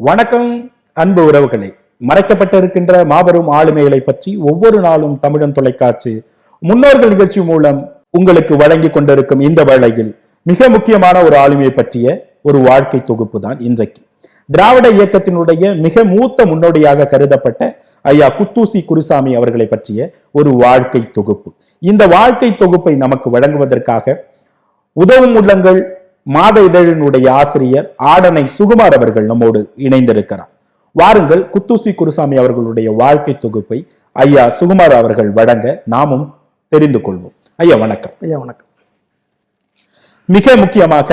வணக்கம் அன்பு உறவுகளே. மறைக்கப்பட்டிருக்கின்ற மாபெரும் ஆளுமைகளை பற்றி ஒவ்வொரு நாளும் தமிழன் தொலைக்காட்சி முன்னோர்கள் நிகழ்ச்சி மூலம் உங்களுக்கு வழங்கி கொண்டிருக்கும் இந்த வேளையில் மிக முக்கியமான ஒரு ஆளுமையை பற்றிய ஒரு வாழ்க்கை தொகுப்பு தான் இன்றைக்கு. திராவிட இயக்கத்தினுடைய மிக மூத்த முன்னோடியாக கருதப்பட்ட ஐயா குத்தூசி குருசாமி அவர்களை பற்றிய ஒரு வாழ்க்கை தொகுப்பு. இந்த வாழ்க்கை தொகுப்பை நமக்கு வழங்குவதற்காக உதவும் உள்ளங்கள் மாத இதழினுடைய ஆசிரியர் ஆடனை சுகுமார் அவர்கள் நம்மோடு இணைந்திருக்கிறார். வாருங்கள், குத்தூசி குருசாமி அவர்களுடைய வாழ்க்கை தொகுப்பை ஐயா சுகுமார் அவர்கள் வழங்க நாமும் தெரிந்து கொள்வோம். ஐயா வணக்கம். ஐயா வணக்கம். மிக முக்கியமாக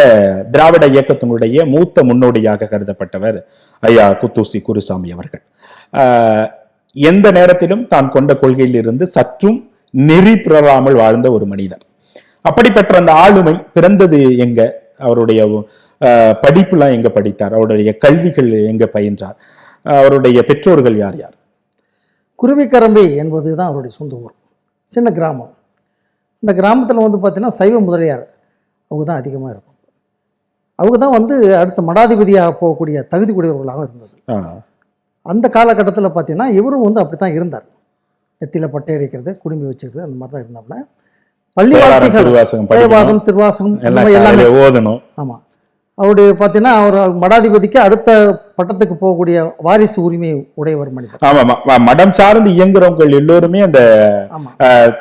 திராவிட இயக்கத்தினுடைய மூத்த முன்னோடியாக கருதப்பட்டவர் ஐயா குத்தூசி குருசாமி அவர்கள். எந்த நேரத்திலும் தான் கொண்ட கொள்கையில் இருந்து சற்றும் நெறி பிறராமல் வாழ்ந்த ஒரு மனிதர். அப்படிப்பட்ட அந்த ஆளுமை பிறந்தது எங்க, அவருடைய படிப்புலாம் எங்க படித்தார், அவருடைய கல்விகள் எங்க பயின்றார், அவருடைய பெற்றோர்கள் யார் யார்? குருவிக்கரம்பை என்பதுதான் அவருடைய சொந்த ஊர். சின்ன கிராமம். இந்த கிராமத்தில் பார்த்தீங்கன்னா சைவ முதலியார் அவங்க தான் அதிகமாக இருக்கும். அவங்க தான் அடுத்த மடாதிபதியாக போகக்கூடிய தகுதி உடையவர்களாக இருந்தது. அந்த காலகட்டத்தில் பார்த்தீங்கன்னா இவரும் அப்படி தான் இருந்தார். நெத்தியில் பட்டை அடிக்கிறது, குடும்பி வச்சுக்கிறது, அந்த மாதிரி தான் இருந்தாப்புல. பள்ளி வாழ்க்கைகள் திருவாசகம் எல்லாமே ஓதணும். ஆமாம். அவருடைய பார்த்தீங்கன்னா அவர் மடாதிபதிக்கு அடுத்த பட்டத்துக்கு போகக்கூடிய வாரிசு உரிமை உடையவர் மனிதர். ஆமா, மடம் சார்ந்து இயங்குறவங்க எல்லோருமே அந்த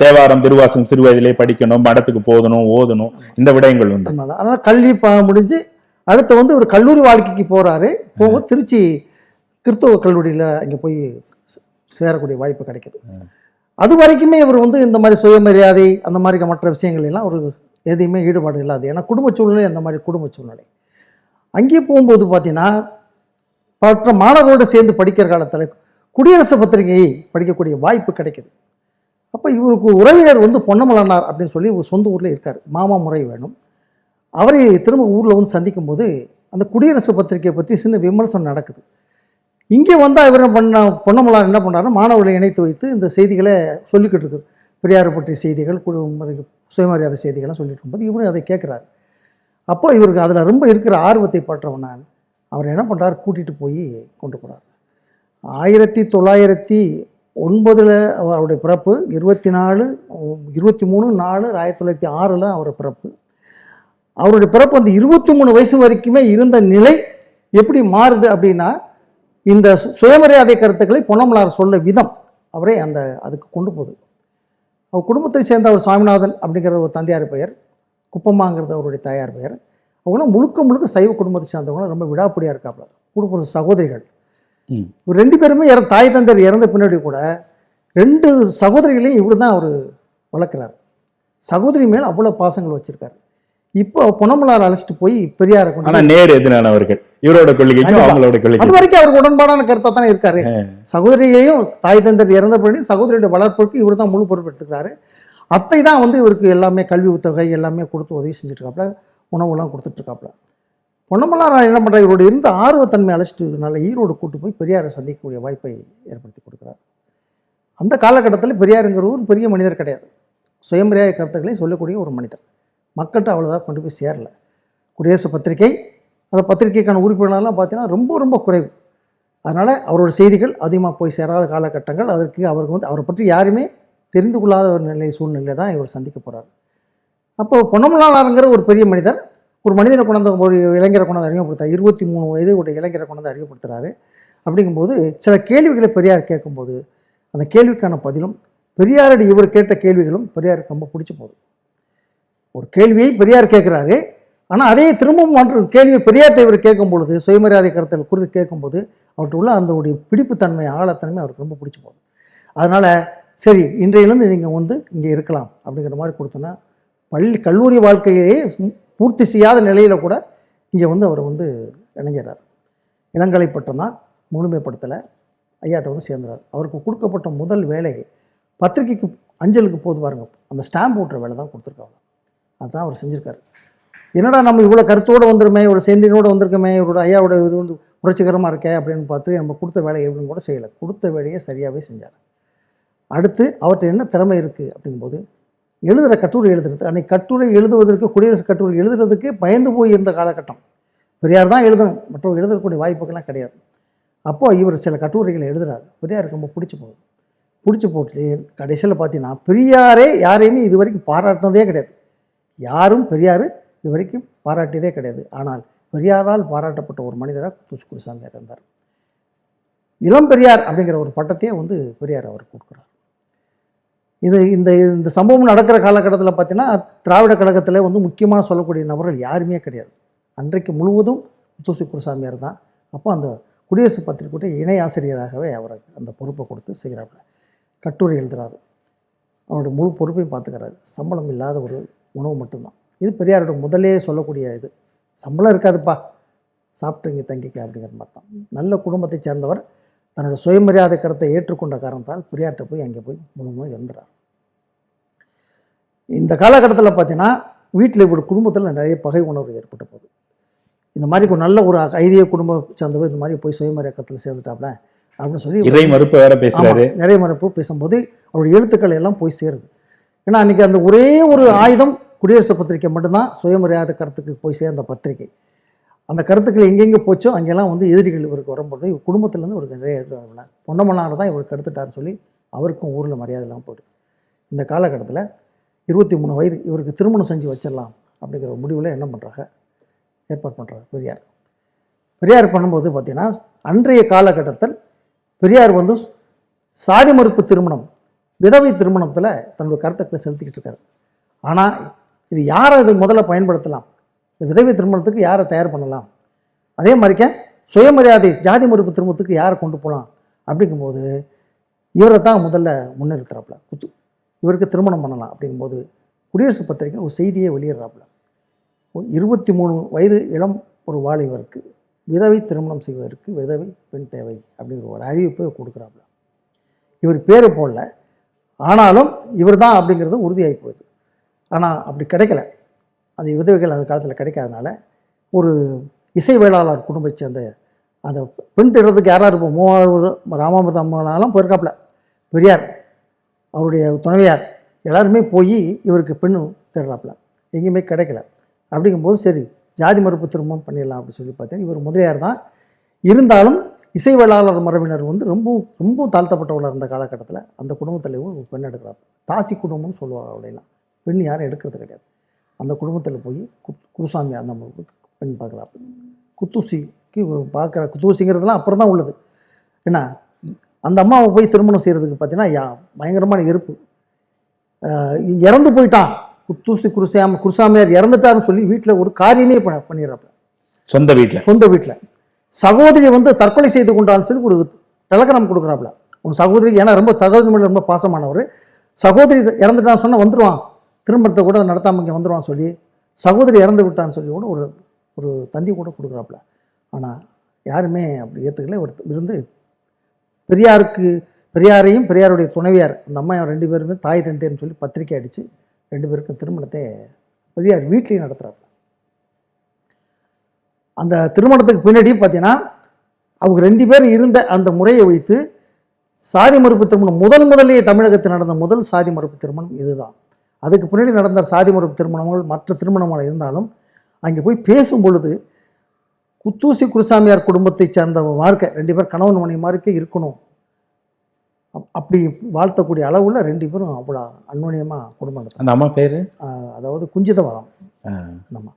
தேவாரம் திருவாசகம் சிறு வயதிலே படிக்கணும், மடத்துக்கு போதணும், ஓதணும், இந்த விடயங்கள் உண்டு. அதனால கல்வி முடிஞ்சு அடுத்து ஒரு கல்லூரி வாழ்க்கைக்கு போறாரு. போகும்போது திருச்சி கிறிஸ்தவ கல்லூரியில் அங்கே போய் சேரக்கூடிய வாய்ப்பு கிடைக்குது. அது வரைக்குமே இவர் இந்த மாதிரி சுயமரியாதை அந்த மாதிரி மற்ற விஷயங்கள் எல்லாம் ஒரு எதையுமே ஈடுபாடு இல்லாது. ஏன்னா குடும்ப சூழ்நிலை அந்த மாதிரி குடும்ப சூழ்நிலை. அங்கே போகும்போது பார்த்தீங்கன்னா மற்ற மாணவர்களோடு சேர்ந்து படிக்கிற காலத்தில் குடியரசு பத்திரிகையை படிக்கக்கூடிய வாய்ப்பு கிடைக்குது. அப்போ இவருக்கு உறவினர் பொன்னமலனார் அப்படின்னு சொல்லி ஒரு சொந்த ஊரில் இருக்கார். மாமா முறை வேணும். அவரை திரும்ப ஊரில் சந்திக்கும் போது அந்த குடியரசு பத்திரிகையை பற்றி சின்ன விமர்சனம் நடக்குது. இங்கே இவர் பொன்னமலார் என்ன பண்ணாரு, மாணவர்களை இணைத்து வைத்து இந்த செய்திகளை சொல்லிக்கிட்டு இருக்குது. பெரியார் பற்றிய செய்திகள், சுயமரியாதை செய்திகள்லாம் சொல்லிட்டு இருக்கும்போது இவரும் அதை கேட்குறாரு. அப்போ இவருக்கு அதில் ரொம்ப இருக்கிற ஆர்வத்தை பற்றவன் அவர் என்ன பண்ணுறாரு, கூட்டிகிட்டு போய் கொண்டு போகிறார். 1909 அவருடைய பிறப்பு, 23/4/1906 அவருடைய பிறப்பு. அவருடைய பிறப்பு 23 வயசு வரைக்குமே இருந்த நிலை எப்படி மாறுது அப்படின்னா, இந்த சுயமரியாதை கருத்துக்களை பொன்னமலார் சொல்ல விதம் அவரே அதுக்கு கொண்டு போகுது. அவர் குடும்பத்தை சேர்ந்த அவர் சாமிநாதன் அப்படிங்கிற ஒரு தந்தையார் பெயர், குப்பம்மாங்கிறது அவருடைய தாயார் பெயர். அவங்களாம் முழுக்க சைவ குடும்பத்தை சேர்ந்தவங்களும் ரொம்ப விடாப்படியாக இருக்காப்புல. குடும்ப சகோதரிகள் 2 பேருமே தாய் தந்தையர் இறந்த பின்னாடி கூட 2 சகோதரிகளையும் இவர் தான் அவர் வளர்க்குறாரு. சகோதரி மேல் அவ்வளோ பாசங்கள் வச்சிருக்காரு. இப்போ பொன்னமலார் அழைச்சிட்டு போய் பெரியாரை நேர் எதிரானவர்கள் இவரோட கொள்கைக்கும் அவங்களோட கொள்கை அது வரைக்கும் அவருக்கு உடன்பாடான கருத்தா தானே இருக்காரு. சகோதரியையும் தாய் தந்தர் இறந்தபடி சகோதரியோட வளர்ப்புக்கு இவர் தான் முழு பொறுப்பு எடுத்துக்கிறாரு. அத்தை தான் இவருக்கு எல்லாமே கல்வி உத்தகை எல்லாமே கொடுத்து உதவி செஞ்சுட்டு இருக்காப்புல, உணவுலாம் கொடுத்துட்டு இருக்காப்புல. பொன்னமலார் என்ன பண்ணுறாரு, இவரோட இருந்த ஆர்வத்தன்மை அழைச்சிட்டு நல்ல ஈரோடு கூட்டு போய் பெரியாரை சந்திக்கக்கூடிய வாய்ப்பை ஏற்படுத்தி கொடுக்குறாரு. அந்த காலகட்டத்தில் பெரியாருங்கிற ஒரு பெரிய மனிதர் கிடையாது. சுயமரியாதை கருத்துக்களை சொல்லக்கூடிய ஒரு மனிதர். மக்கள்கிட்ட அவ்வளோதான் கொண்டு போய் சேரல. குடியரசு பத்திரிகை அந்த பத்திரிகைக்கான உறுப்பினர்லாம் பார்த்தீங்கன்னா ரொம்ப குறைவு. அதனால் அவரோட செய்திகள் அதிகமாக போய் சேராத காலகட்டங்கள். அவருக்கு அவரை பற்றி யாருமே தெரிந்து கொள்ளாத ஒரு சூழ்நிலை தான் இவர் சந்திக்க போகிறார். அப்போ பொன்னமலாருங்கிற ஒரு பெரிய மனிதர் ஒரு மனிதனை கொண்டாந்து ஒரு இளைஞரை கொண்டாந்து அறிமுகப்படுத்தார். 23 வயது ஒரு இளைஞரை கொண்டாந்து அறிமுகப்படுத்துகிறாரு. அப்படிங்கும்போது சில கேள்விகளை பெரியார் கேட்கும்போது அந்த கேள்விக்கான பதிலும் பெரியாரோட இவர் கேட்ட கேள்விகளும் பெரியாருக்கு ரொம்ப பிடிச்சி போகுது. ஒரு கேள்வியை பெரியார் கேட்குறாரு, ஆனால் அதே திரும்பவும் மாற்று கேள்வியை பெரியார்த்தை இவர் கேட்கும் பொழுது சுயமரியாதை கருத்தில் குறித்து கேட்கும்போது அவர்கிட்ட உள்ள அந்த பிடிப்புத்தன்மை ஆழத்தன்மை அவருக்கு ரொம்ப பிடிச்சி போகுது. அதனால் சரி இன்றையிலேருந்து நீங்கள் இங்கே இருக்கலாம் அப்படிங்கிற மாதிரி கொடுத்தோன்னா கல்லூரி வாழ்க்கையே பூர்த்தி செய்யாத நிலையில் கூட இங்கே அவர் இணைஞ்சிடறார். இளங்கலை பட்டம் தான் முழுமைப்படுத்தலை, ஐயாட்ட சேர்ந்துறார். அவருக்கு கொடுக்கப்பட்ட முதல் வேலை பத்திரிகைக்கு அஞ்சலுக்கு போது பாருங்க, அந்த ஸ்டாம்ப் ஓட்டுற வேலை தான் கொடுத்துருக்காங்க. அதுதான் அவர் செஞ்சுருக்காரு. என்னடா நம்ம இவ்வளோ கருத்தோடு வந்துருமே, இவ்வளோ சேந்தினோடு வந்திருக்கோமே, இவரோட ஐயாவோட இது புரட்சிகரமாக இருக்கே அப்படின்னு பார்த்து நம்ம கொடுத்த வேலை எப்படின்னு கூட செய்யலை. கொடுத்த வேலையை சரியாகவே செஞ்சார். அடுத்து அவர்கிட்ட என்ன திறமை இருக்குது அப்படிங்கும்போது எழுதுகிற கட்டுரை எழுதுறது. அன்றைக்கி கட்டுரை எழுதுவதற்கு, குடியரசு கட்டுரை எழுதுறதுக்கு பயந்து போய் இருந்த காலகட்டம். பெரியார் தான் எழுதணும், மற்றவங்க எழுதக்கூடிய வாய்ப்புகள்லாம் கிடையாது. அப்போ இவர் சில கட்டுரைகளை எழுதுறாரு. பெரியாருக்கு ரொம்ப பிடிச்சி போட்டு கடைசியில் பார்த்தீங்கன்னா பெரியாரே யாரையுமே இது வரைக்கும் பாராட்டினதே கிடையாது. யாரும் பெரியார் இது வரைக்கும் பாராட்டியதே கிடையாது. ஆனால் பெரியாரால் பாராட்டப்பட்ட ஒரு மனிதராக குத்தூசி குருசாமியார் இருந்தார். இளம் பெரியார் அப்படிங்கிற ஒரு பட்டத்தையே வந்து பெரியார் அவர் கொடுக்குறார். இது இந்த இந்த சம்பவம் நடக்கிற காலகட்டத்தில் பார்த்தீங்கன்னா திராவிட கழகத்தில் வந்து முக்கியமாக சொல்லக்கூடிய நபர்கள் யாருமே கிடையாது. அன்றைக்கு முழுவதும் குத்தூசி குருசாமியார் தான். அப்போ அந்த குடியரசு பத்திரிகையுடைய இணை ஆசிரியராகவே அவரை அந்த பொறுப்பை கொடுத்து செய்கிறாப்புல. கட்டுரை எழுதுகிறாரு. அவருடைய முழு பொறுப்பையும் பார்த்துக்கிறாரு. சம்பளம் இல்லாத ஒரு உணவு மட்டும்தான். இது பெரியாரோட முதலே சொல்லக்கூடிய இது. சம்பளம் இருக்காதுப்பா, சாப்பிட்டு இங்கே தங்கிக்க அப்படிங்கிற மாதிரி தான். நல்ல குடும்பத்தை சேர்ந்தவர். தன்னோட சுயமரியாதை கருத்தை ஏற்றுக்கொண்ட காரணத்தால் பெரியார்கிட்ட போய் அங்கே போய் முழுமையாக இறந்துறார். இந்த காலகட்டத்தில் பார்த்தீங்கன்னா வீட்டில் இப்படி குடும்பத்தில் நிறைய பகை உணர்வு ஏற்பட்ட போது இந்த மாதிரி ஒரு நல்ல ஒரு ஐதிய குடும்பம் சேர்ந்தவர் இந்த மாதிரி போய் சுயமரியாதை கருத்தில் சேர்ந்துட்டாப்ல அப்படின்னு சொல்லி இறை மறுப்பு வேற பேசுறாரு. நிறைய மறுப்பு பேசும்போது அவருடைய எழுத்துக்கள் எல்லாம் போய் சேருது. ஏன்னா அன்றைக்கி அந்த ஒரே ஒரு ஆயுதம் குடியரசு பத்திரிகை மட்டும்தான் சுயமரியாதை கருத்துக்கு போய் சேர்ந்த பத்திரிகை. அந்த கருத்துக்கள் எங்கெங்கே போச்சோ அங்கெல்லாம் வந்து எதிரிகள் இவருக்கு வரும்போது இவர் குடும்பத்திலேருந்து இவருக்கு நிறைய எதிர்ப்பு. பொன்னமனார் தான் இவருக்கு எடுத்துட்டாருன்னு சொல்லி அவருக்கும் ஊரில் மரியாதை இல்லாமல் போயிடுது. இந்த காலகட்டத்தில் 23 வயது இவருக்கு திருமணம் செஞ்சு வச்சிடலாம் அப்படிங்கிற ஒரு முடிவில் என்ன பண்ணுறாங்க, ஏற்பாடு பண்ணுறாரு பெரியார் பண்ணும்போது பார்த்திங்கன்னா அன்றைய காலகட்டத்தில் பெரியார் வந்து சாதி மறுப்பு திருமணம், விதவை திருமணத்தில் தன்னுடைய கருத்துக்களை செலுத்திக்கிட்டு இருக்காரு. ஆனால் இது யாரை இது முதல்ல பயன்படுத்தலாம், இந்த விதவை திருமணத்துக்கு யாரை தயார் பண்ணலாம், அதே மாதிரிக்க சுயமரியாதை ஜாதி மறுப்பு திருமணத்துக்கு யாரை கொண்டு போகலாம் அப்படிங்கும்போது இவரை தான் முதல்ல முன்னிறுத்துறாப்புல. இவருக்கு திருமணம் பண்ணலாம் அப்படிங்கும்போது குடியரசு பத்திரிகை ஒரு செய்தியை வெளியிடுறாப்புல. 23 வயது இளம் ஒரு வாலிபருக்கு விதவை திருமணம் செய்வதற்கு விதவை பெண் தேவை அப்படிங்கிற ஒரு அறிவிப்பை கொடுக்குறாப்புல. இவர் பேரை போடல, ஆனாலும் இவர் தான் அப்படிங்கிறது உறுதியாகி போகுது. ஆனால் அப்படி கிடைக்கல. அந்த விதவைகள் அந்த காலத்தில் கிடைக்காதனால ஒரு இசை வேளாளர் குடும்பத்தை சேர்ந்த அந்த பெண் தேடுறதுக்கு யாராக இருப்போம், ராமாமிர்த அம்மாவெல்லாம் போயிருக்காப்புல. பெரியார் அவருடைய துணைவியார் எல்லாருமே போய் இவருக்கு பெண்ணு தேடுறாப்புல, எங்கேயுமே கிடைக்கல. அப்படிங்கும்போது சரி ஜாதி மறுப்பு திருமணம் பண்ணிடலாம் அப்படின்னு சொல்லி பார்த்தேன். இவர் முதலியார் தான். இருந்தாலும் இசை வேளாளர் மரபினர் வந்து ரொம்ப ரொம்ப தாழ்த்தப்பட்டவளாக இருந்த காலகட்டத்தில் அந்த குடும்பத்தில் ஒரு பெண் எடுக்கிறார். தாசி குடும்பம்னு சொல்லுவாங்க. அப்படிலாம் பெண் யாரும் எடுக்கிறது கிடையாது. அந்த குடும்பத்தில் போய் குருசாமி அந்த பெண் பார்க்குறாப்பு. குத்தூசிக்கு பார்க்குற, குத்தூசிங்கிறதுலாம் அப்புறம் தான் உள்ளது. ஏன்னா அந்த அம்மாவை போய் திருமணம் செய்கிறதுக்கு பார்த்தீங்கன்னா பயங்கரமான எதிர்ப்பு. இறந்து போயிட்டான் குத்தூசி குருசாமியார் இறந்துட்டாருன்னு சொல்லி வீட்டில் ஒரு காரியமே பண்ணிடுறாப்புல. சொந்த வீட்டில் சகோதரி வந்து தற்கொலை செய்து கொண்டான்னு சொல்லி ஒரு டெலகிராம் கொடுக்குறாப்புல. உன் சகோதரி, ஏன்னா ரொம்ப சகோதரி மேலே ரொம்ப பாசமானவர், சகோதரி இறந்துட்டான்னு சொன்னால் வந்துடுவான், திருமணத்தை கூட நடத்தாமல் இங்கே வந்துடுவான் சொல்லி சகோதரி இறந்து விட்டான்னு சொல்லி கூட ஒரு தந்தி கூட கொடுக்குறாப்புல. ஆனால் யாருமே அப்படி ஏற்றுக்கல. ஒரு இருந்து பெரியாரையும் பெரியாருடைய துணைவியார் அந்த அம்மா 2 பேருமே தாய் தந்தையர்னு சொல்லி பத்திரிக்கை அடித்து 2 பேருக்கும் திருமணத்தை பெரியார் வீட்லேயும் நடத்துகிறாப்புல. அந்த திருமணத்துக்கு பின்னாடி பார்த்தீங்கன்னா அவங்க 2 பேர் இருந்த அந்த முறையை வைத்து சாதி மறுப்பு திருமணம் முதலே தமிழகத்தில் நடந்த முதல் சாதி மறுப்பு திருமணம் இதுதான். அதுக்கு பின்னாடி நடந்த சாதி மறுப்பு திருமணங்கள் மற்ற திருமணமாக இருந்தாலும் அங்கே போய் பேசும் பொழுது குத்தூசி குருசாமியார் குடும்பத்தை சேர்ந்த வாழ்க்கை 2 பேர் கணவன் மனைவி மாதிரிக்கே இருக்கணும் அப்படி வாழ்த்தக்கூடிய அளவில் 2 பேரும் அவ்வளோ அன்னுணியமாக குடும்பம் நடத்தும். அந்த அம்மா பேர் அதாவது குஞ்சிதவாதம். நம்ம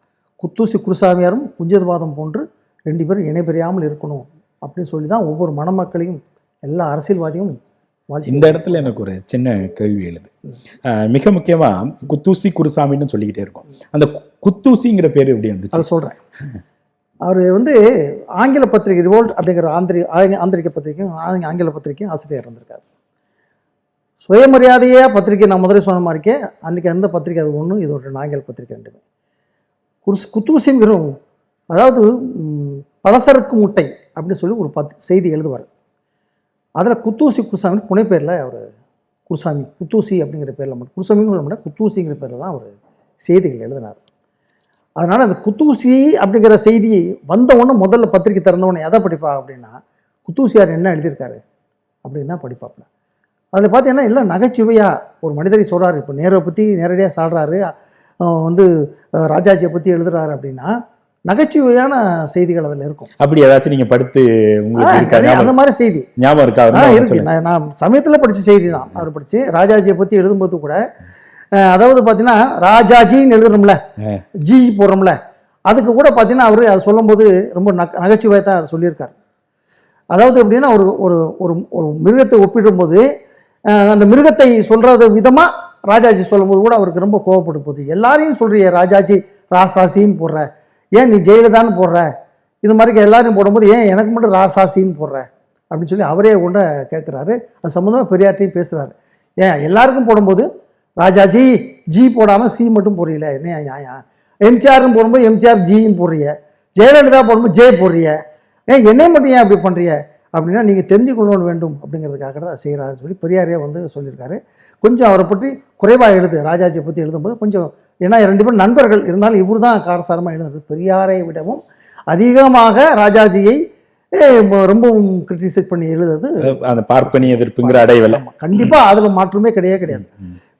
குத்தூசி குருசாமியாரும் குஞ்சிதவாதம் போன்று 2 பேரும் இணைபெறியாமல் இருக்கணும் அப்படின்னு சொல்லி தான் ஒவ்வொரு மணமக்களையும் எல்லா அரசியல்வாதியும். இந்த இடத்துல எனக்கு ஒரு சின்ன கேள்வி எழுது. மிக முக்கியமாக குத்தூசி குருசாமின்னு சொல்லிக்கிட்டே இருக்கோம். அந்த குத்தூசிங்கிற பேர் எப்படி வந்துச்சு? அதை சொல்கிறேன். அவர் வந்து ஆங்கில பத்திரிகை ரிவோல்ட் அப்படிங்கிற ஆந்திரிக்க பத்திரிகையும் ஆங்கில பத்திரிகையும் ஆசிரியர் இருந்திருக்காரு. சுயமரியாதையே பத்திரிகை நான் முதலே சொன்ன மாதிரிக்கே அன்றைக்கி அந்த பத்திரிகை அது ஒன்று, இது ஒரு ஆங்கில பத்திரிகை 2மே. குத்தூசிங்கிற அதாவது பலசரக்கு முட்டை அப்படின்னு சொல்லி ஒரு செய்தி எழுதுவார். அதில் குத்தூசி குருசாமி புனைப்பேரில் அவர் குருசாமி குத்தூசி அப்படிங்கிற பேரில் மட்டும் குருசாமின்னு சொல்ல மாட்டேன், குத்தூசிங்கிற பேரில் தான் அவர் செய்திகள் எழுதினார். அதனால் அந்த குத்தூசி அப்படிங்கிற செய்தி வந்தவொன்னே முதல்ல பத்திரிக்கை திறந்தவொன்னே எதை படிப்பா அப்படின்னா குத்தூசியார் என்ன எழுதியிருக்காரு அப்படின்னு தான் படிப்பாப்புல. அதில் பார்த்தீங்கன்னா இல்லை நகைச்சுவையாக ஒரு மனிதரை சொல்கிறாரு. இப்போ நேரை பற்றி நேரடியாக சாடுறாரு, வந்து ராஜாஜியை பற்றி எழுதுறாரு அப்படின்னா நகைச்சுவையான செய்திகள் அதில் இருக்கும். அப்படி ஏதாச்சும் நீங்க படுத்து உங்களுக்கு இருக்கா? நிறைய அந்த மாதிரி செய்தி ஞாபகம் இருக்கா? இருக்கு. நான் சமயத்தில் படித்த செய்தி தான். அவர் படித்து ராஜாஜியை பற்றி எழுதும்போது கூட அதாவது பார்த்தீங்கன்னா ராஜாஜின்னு எழுதுறோம்ல, ஜி போடுறோம்ல, அதுக்கு கூட பார்த்தீங்கன்னா அவர் அதை சொல்லும்போது ரொம்ப நகைச்சுவையாக தான் அதை சொல்லியிருக்காரு. அதாவது எப்படின்னா ஒரு ஒரு ஒரு ஒரு மிருகத்தை ஒப்பிடும்போது அந்த மிருகத்தை சொல்கிறது விதமாக ராஜாஜி சொல்லும்போது கூட அவருக்கு ரொம்ப கோவப்படும் போது, எல்லாரையும் சொல்கிறிய ராஜாஜி ராசாசின்னு போடுற, ஏன் நீ ஜெயலலிதான்னு போடுற, இது மாதிரி எல்லாரையும் போடும்போது ஏன் எனக்கு மட்டும் ராசாசின்னு போடுற அப்படின்னு சொல்லி அவரே கூட கேட்குறாரு. அது சம்மந்தமாக பெரியார்ட்டையும் பேசுகிறாரு. ஏன் எல்லாருக்கும் போடும்போது ராஜாஜி ஜி போடாமல் சி மட்டும் போடுறீல, என்ன நியாயம்? எம்ஜிஆர்னு போடும்போது எம்ஜிஆர் ஜின்னு போடுறிய, ஜெயலலிதா போடும்போது ஜே போடுறிய, ஏன் என்னை மட்டும் ஏன் அப்படி பண்ணுறிய அப்படின்னா நீங்கள் தெரிஞ்சு கொள்ள வேண்டும் அப்படிங்கிறதுக்காக தான் செய்கிறாருன்னு சொல்லி பெரியாரே வந்து சொல்லியிருக்காரு. கொஞ்சம் அவரை பற்றி குறைவாக எழுது, ராஜாஜியை பற்றி எழுதும்போது கொஞ்சம், ஏன்னா 2 பேரும் நண்பர்கள் இருந்தாலும் இவர் தான் காரசாரமாக எழுதுறது. பெரியாரை விடவும் அதிகமாக ராஜாஜியை ரொம்பவும் கிரிட்டிசைஸ் பண்ணி எழுதுறது அந்த பார்ப்பனிய எதிர்ப்புங்கிற அடைவலை. கண்டிப்பாக அதில் மாற்றமே கிடையாது.